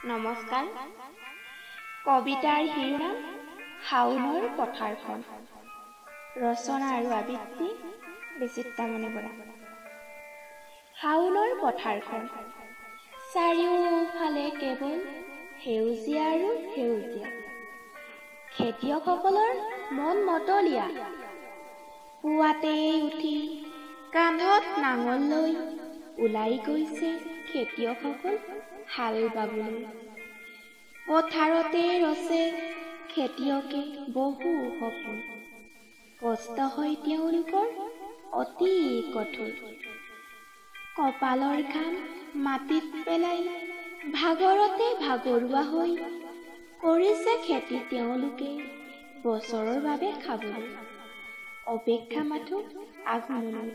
নমস্কাৰ। কবিতাৰ শিৰোনাম শাওনৰ পথাৰখন। ৰচনা আৰু আবৃত্তি বিচিত্ৰামণি বৰা। শাওনৰ পথাৰখন, চাৰিওফালে কেৱল সেউজীয়া আৰু সেউজীয়া। খেতিয়কসকলৰ মন মতলীয়া। পুৱাতেই উঠি কান্ধত নাঙল লৈ ওলাই গৈছে খেতিয়কসকল হাল বাবলৈ। পথাৰতে ৰচে খেতিয়কে বহু সপোন। কষ্ট হয় তেওঁলোকৰ অতি কঠোৰ। কপালৰ ঘাম মাটিত পেলাই ভাগৰতে ভাগৰুৱা হৈ কৰিছে খেতি তেওঁলোকে বছৰৰ বাবে খাবলৈ। অপেক্ষা মাথো আঘোণলৈ।